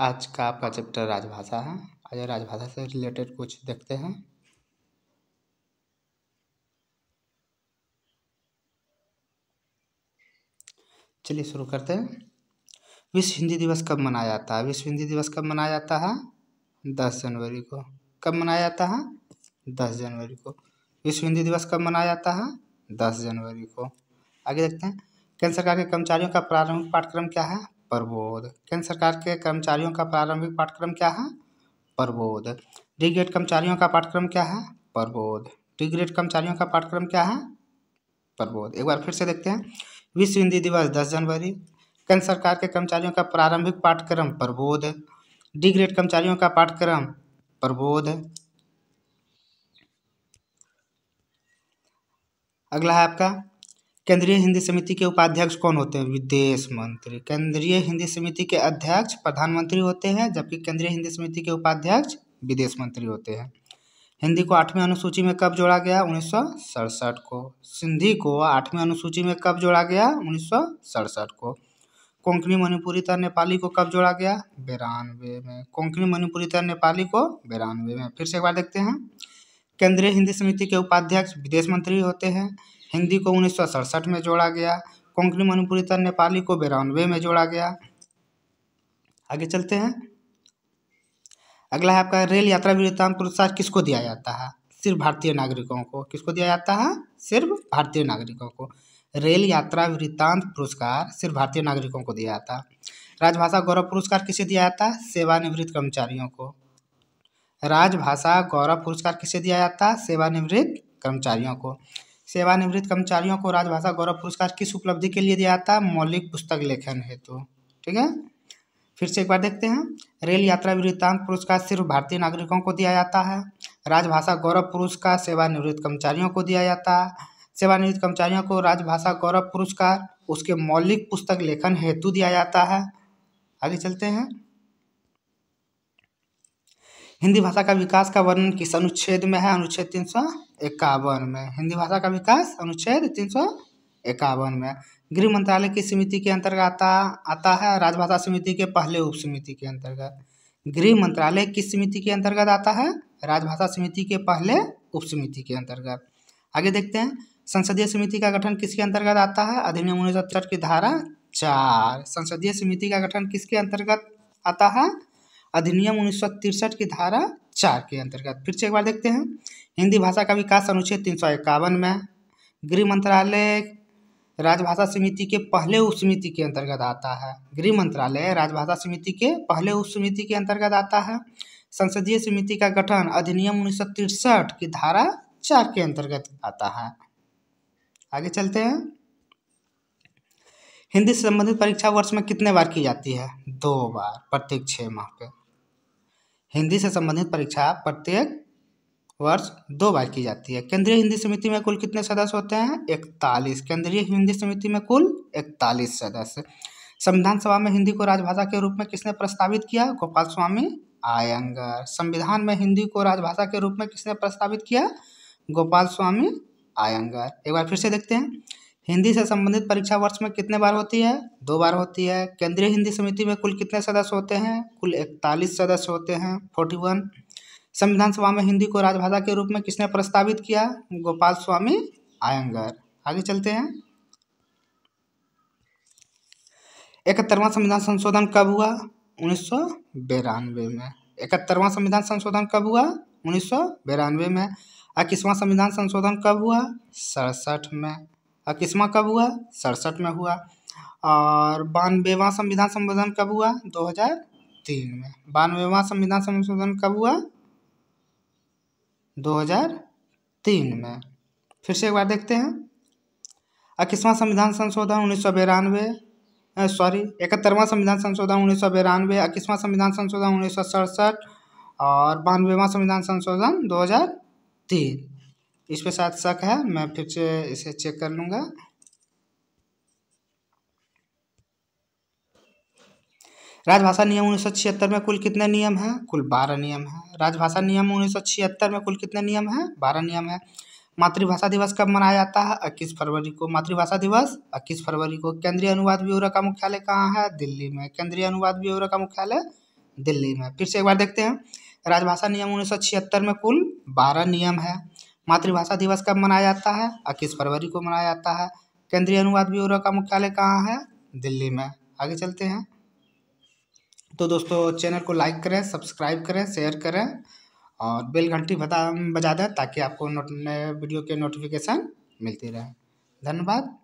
आज का आपका चैप्टर राजभाषा है। आज राजभाषा से रिलेटेड कुछ देखते हैं। चलिए शुरू करते हैं। विश्व हिंदी दिवस कब मनाया जाता है? विश्व हिंदी दिवस कब मनाया जाता है? 10 जनवरी को। कब मनाया जाता है? 10 जनवरी को। विश्व हिंदी दिवस कब मनाया जाता है? 10 जनवरी को। आगे देखते हैं। केंद्र सरकार के कर्मचारियों का प्रारंभिक पाठ्यक्रम क्या है? प्रबोध। केंद्र सरकार के कर्मचारियों का प्रारंभिक पाठ्यक्रम क्या है? प्रबोध। डी ग्रेड कर्मचारियों का पाठ्यक्रम क्या है? प्रबोध। डी ग्रेड कर्मचारियों का पाठ्यक्रम क्या है? प्रबोध। एक बार फिर से देखते हैं। विश्व हिंदी दिवस 10 जनवरी। केंद्र सरकार के कर्मचारियों का प्रारंभिक पाठ्यक्रम प्रबोध। डी ग्रेड कर्मचारियों का पाठ्यक्रम प्रबोध। अगला है आपका केंद्रीय हिंदी समिति के उपाध्यक्ष कौन होते हैं? विदेश मंत्री। केंद्रीय हिंदी समिति के अध्यक्ष प्रधानमंत्री होते हैं, जबकि केंद्रीय हिंदी समिति के उपाध्यक्ष विदेश मंत्री होते हैं। हिंदी को 8वीं अनुसूची में कब जोड़ा गया? 1967 को। सिंधी को 8वीं अनुसूची में कब जोड़ा गया? 1967 को। कोंकणी मणिपुरी तथा नेपाली को कब जोड़ा गया? 92 में। कोंकणी मणिपुरी तथा नेपाली को 92 में। फिर से एक बार देखते हैं। केंद्रीय हिंदी समिति के उपाध्यक्ष विदेश मंत्री होते हैं। हिंदी को 1967 में जोड़ा गया। कोंकणी मणिपुरी तथा नेपाली को 92 में जोड़ा गया। आगे चलते हैं। अगला है आपका रेल यात्रा वृत्तांत पुरस्कार किसको दिया जाता है? सिर्फ भारतीय नागरिकों को। किसको दिया जाता है? सिर्फ भारतीय नागरिकों को। रेल यात्रा वृत्तांत पुरस्कार सिर्फ भारतीय नागरिकों को दिया जाता है। राजभाषा गौरव पुरस्कार किसे दिया जाता है? सेवानिवृत्त कर्मचारियों को। राजभाषा गौरव पुरस्कार किसे दिया जाता है? सेवानिवृत्त कर्मचारियों को। सेवानिवृत्त कर्मचारियों को राजभाषा गौरव पुरस्कार किस उपलब्धि के लिए दिया जाता है? मौलिक पुस्तक लेखन हेतु। ठीक है, फिर से एक बार देखते हैं। रेल यात्रा वृत्तांत पुरस्कार सिर्फ भारतीय नागरिकों को दिया जाता है। राजभाषा गौरव पुरस्कार सेवानिवृत्त कर्मचारियों को दिया जाता है। सेवानिवृत्त कर्मचारियों को राजभाषा गौरव पुरस्कार उसके मौलिक पुस्तक लेखन हेतु दिया जाता है। आगे चलते हैं। हिंदी भाषा का विकास का वर्णन किस अनुच्छेद में है? अनुच्छेद 351 में। हिंदी भाषा का विकास अनुच्छेद 351 में। गृह मंत्रालय की समिति के अंतर्गत आता है? राजभाषा समिति के पहले उप समिति के अंतर्गत। गृह मंत्रालय किस समिति के अंतर्गत आता है? राजभाषा समिति के पहले उप समिति के अंतर्गत। आगे देखते हैं। संसदीय समिति का गठन किसके अंतर्गत आता है? अधिनियम 1963 की धारा 4। संसदीय समिति का गठन किसके अंतर्गत आता है? अधिनियम 1963 की धारा 4 के अंतर्गत। फिर से एक बार देखते हैं। हिंदी भाषा का विकास अनुच्छेद 351 में। गृह मंत्रालय राजभाषा समिति के पहले उप समिति के अंतर्गत आता है। गृह मंत्रालय राजभाषा समिति के पहले उप समिति के अंतर्गत आता है। संसदीय समिति का गठन अधिनियम 1963 की धारा 4 के अंतर्गत आता है। आगे चलते हैं। हिंदी से संबंधित परीक्षा वर्ष में कितने बार की जाती है? 2 बार, प्रत्येक 6 माह पे। हिंदी से संबंधित परीक्षा प्रत्येक वर्ष 2 बार की जाती है। केंद्रीय हिंदी समिति में कुल कितने सदस्य होते हैं? 41। केंद्रीय हिंदी समिति में कुल 41 सदस्य। संविधान सभा में हिंदी को राजभाषा के रूप में किसने प्रस्तावित किया? गोपाल स्वामी आयंगर। संविधान में हिंदी को राजभाषा के रूप में किसने प्रस्तावित किया? गोपाल स्वामी आयंगर। एक बार फिर से देखते हैं। हिंदी से संबंधित परीक्षा वर्ष में कितने बार होती है? 2 बार होती है। केंद्रीय हिंदी समिति में कुल कितने सदस्य होते हैं? कुल 41 सदस्य होते हैं, 41। संविधान सभा में हिंदी को राजभाषा के रूप में किसने प्रस्तावित किया? गोपाल स्वामी आयंगर। आगे चलते हैं। 71वां संविधान संशोधन कब हुआ? 1992 में। 71वां संविधान संशोधन कब हुआ? 1992 में। 21वां संविधान संशोधन कब हुआ? 67 में। 21वां कब हुआ? 67 में हुआ। और 92वां संविधान संशोधन कब हुआ? 2003 में। 92वां संविधान संशोधन कब हुआ? 2003 में। फिर से एक बार देखते हैं। 21वां संविधान संशोधन 71वां संविधान संशोधन 1992, 21वां संविधान संशोधन 1967 और 92वां संविधान संशोधन 2003। इस पे शायद शक है, मैं फिर से इसे चेक कर लूँगा। राजभाषा नियम 1976 में कुल कितने नियम हैं? कुल 12 नियम हैं। राजभाषा नियम 1976 में कुल कितने नियम हैं? 12 नियम हैं। मातृभाषा दिवस कब मनाया जाता है? 21 फरवरी को। मातृभाषा दिवस 21 फरवरी को। केंद्रीय अनुवाद ब्यूरो का मुख्यालय कहाँ है? दिल्ली में। केंद्रीय अनुवाद ब्यूरो का मुख्यालय दिल्ली में। फिर से एक बार देखते हैं। राजभाषा नियम 1976 में कुल 12 नियम है। मातृभाषा दिवस कब मनाया जाता है? 21 फरवरी को मनाया जाता है। केंद्रीय अनुवाद ब्यूरो का मुख्यालय कहाँ है? दिल्ली में। आगे चलते हैं। तो दोस्तों चैनल को लाइक करें, सब्सक्राइब करें, शेयर करें और बेल घंटी बजा दें ताकि आपको नए वीडियो के नोटिफिकेशन मिलती रहे। धन्यवाद।